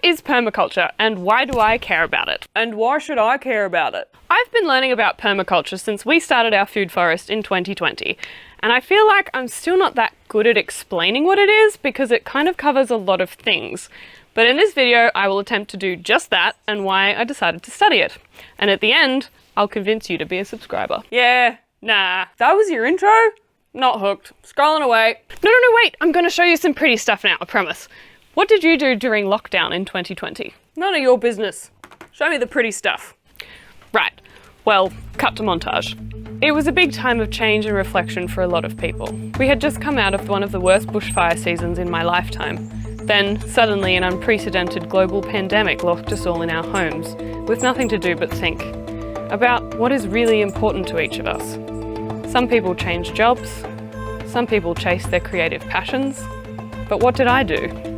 What is permaculture and why do I care about it? And why should I care about it? I've been learning about permaculture since we started our food forest in 2020, and I feel like I'm still not that good at explaining what it is because it kind of covers a lot of things. But in this video, I will attempt to do just that and why I decided to study it. And at the end, I'll convince you to be a subscriber. Yeah, nah. That was your intro? Not hooked. Scrolling away. No, wait, I'm going to show you some pretty stuff now, I promise. What did you do during lockdown in 2020? None of your business. Show me the pretty stuff. Right, well, cut to montage. It was a big time of change and reflection for a lot of people. We had just come out of one of the worst bushfire seasons in my lifetime. Then, suddenly, an unprecedented global pandemic locked us all in our homes, with nothing to do but think about what is really important to each of us. Some people changed jobs, some people chased their creative passions, but what did I do?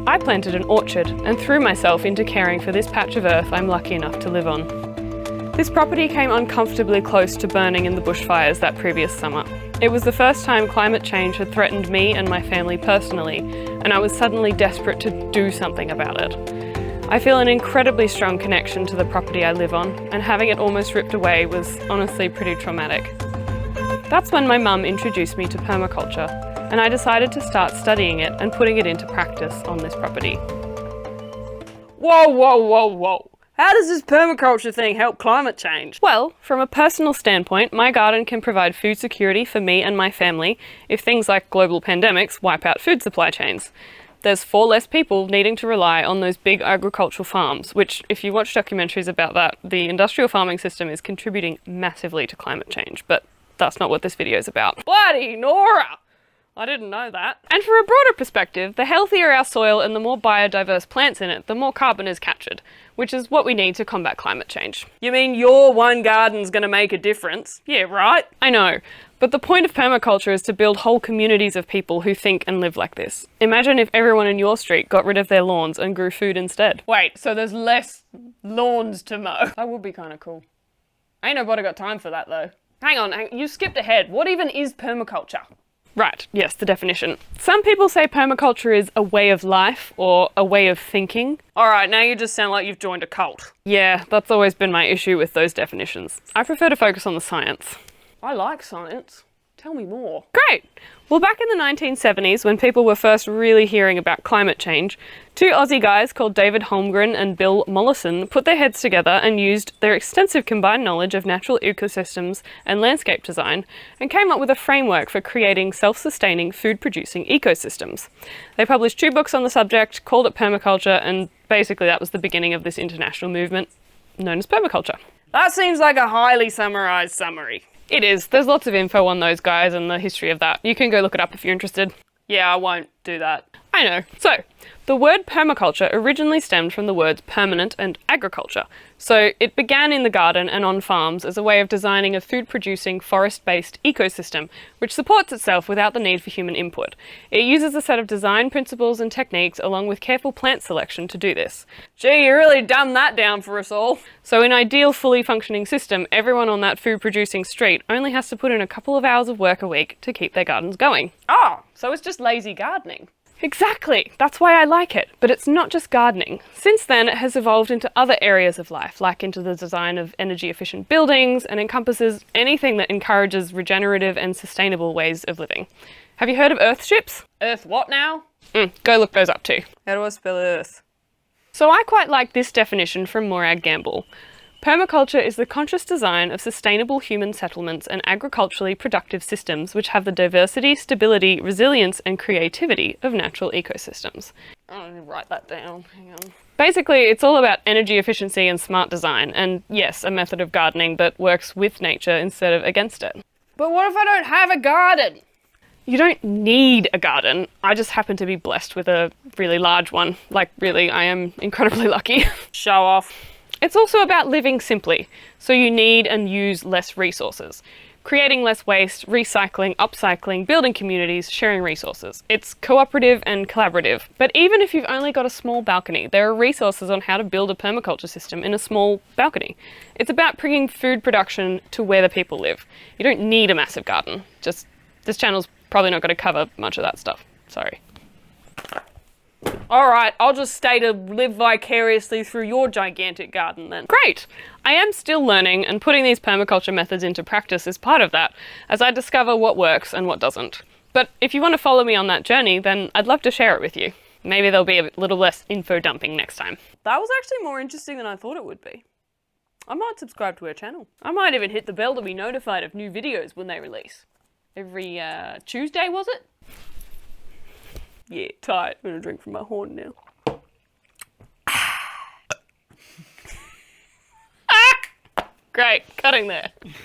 I planted an orchard and threw myself into caring for this patch of earth I'm lucky enough to live on. This property came uncomfortably close to burning in the bushfires that previous summer. It was the first time climate change had threatened me and my family personally, and I was suddenly desperate to do something about it. I feel an incredibly strong connection to the property I live on, and having it almost ripped away was honestly pretty traumatic. That's when my mum introduced me to permaculture, and I decided to start studying it and putting it into practice on this property. Whoa. How does this permaculture thing help climate change? Well, from a personal standpoint, my garden can provide food security for me and my family if things like global pandemics wipe out food supply chains. There's 4 less people needing to rely on those big agricultural farms, which, if you watch documentaries about that, the industrial farming system is contributing massively to climate change, but that's not what this video is about. Bloody Nora! I didn't know that. And for a broader perspective, the healthier our soil and the more biodiverse plants in it, the more carbon is captured, which is what we need to combat climate change. You mean your one garden's gonna make a difference? Yeah, right? I know, but the point of permaculture is to build whole communities of people who think and live like this. Imagine if everyone in your street got rid of their lawns and grew food instead. Wait, so there's less lawns to mow? That would be kind of cool. Ain't nobody got time for that though. Hang on, you skipped ahead. What even is permaculture? Right, yes, the definition. Some people say permaculture is a way of life or a way of thinking. Alright, now you just sound like you've joined a cult. Yeah, that's always been my issue with those definitions. I prefer to focus on the science. I like science. Tell me more. Great! Well, back in the 1970s, when people were first really hearing about climate change, 2 Aussie guys called David Holmgren and Bill Mollison put their heads together and used their extensive combined knowledge of natural ecosystems and landscape design and came up with a framework for creating self-sustaining food-producing ecosystems. They published 2 books on the subject, called it Permaculture, and basically that was the beginning of this international movement known as permaculture. That seems like a highly summarised summary. It is. There's lots of info on those guys and the history of that. You can go look it up if you're interested. Yeah, I won't do that. I know. So, the word permaculture originally stemmed from the words permanent and agriculture. So it began in the garden and on farms as a way of designing a food-producing, forest-based ecosystem which supports itself without the need for human input. It uses a set of design principles and techniques along with careful plant selection to do this. Gee, you really dumbed that down for us all. So in an ideal, fully functioning system, everyone on that food-producing street only has to put in a couple of hours of work a week to keep their gardens going. Oh, so it's just lazy gardening. Exactly! That's why I like it. But it's not just gardening. Since then, it has evolved into other areas of life, like into the design of energy-efficient buildings, and encompasses anything that encourages regenerative and sustainable ways of living. Have you heard of earthships? Earth what now? Go look those up too. How do I spell earth? So I quite like this definition from Morag Gamble. Permaculture is the conscious design of sustainable human settlements and agriculturally productive systems which have the diversity, stability, resilience and creativity of natural ecosystems. I'm gonna write that down, hang on. Basically, it's all about energy efficiency and smart design, and yes, a method of gardening that works with nature instead of against it. But what if I don't have a garden? You don't need a garden. I just happen to be blessed with a really large one. Like, really, I am incredibly lucky. Show off. It's also about living simply, so you need and use less resources. Creating less waste, recycling, upcycling, building communities, sharing resources. It's cooperative and collaborative. But even if you've only got a small balcony, there are resources on how to build a permaculture system in a small balcony. It's about bringing food production to where the people live. You don't need a massive garden. Just, this channel's probably not going to cover much of that stuff. Sorry. All right, I'll just stay to live vicariously through your gigantic garden then. Great! I am still learning, and putting these permaculture methods into practice is part of that, as I discover what works and what doesn't. But if you want to follow me on that journey, then I'd love to share it with you. Maybe there'll be a little less info dumping next time. That was actually more interesting than I thought it would be. I might subscribe to her channel. I might even hit the bell to be notified of new videos when they release. Every Tuesday, was it? Yeah, tight. I'm gonna drink from my horn now. Great, cutting there.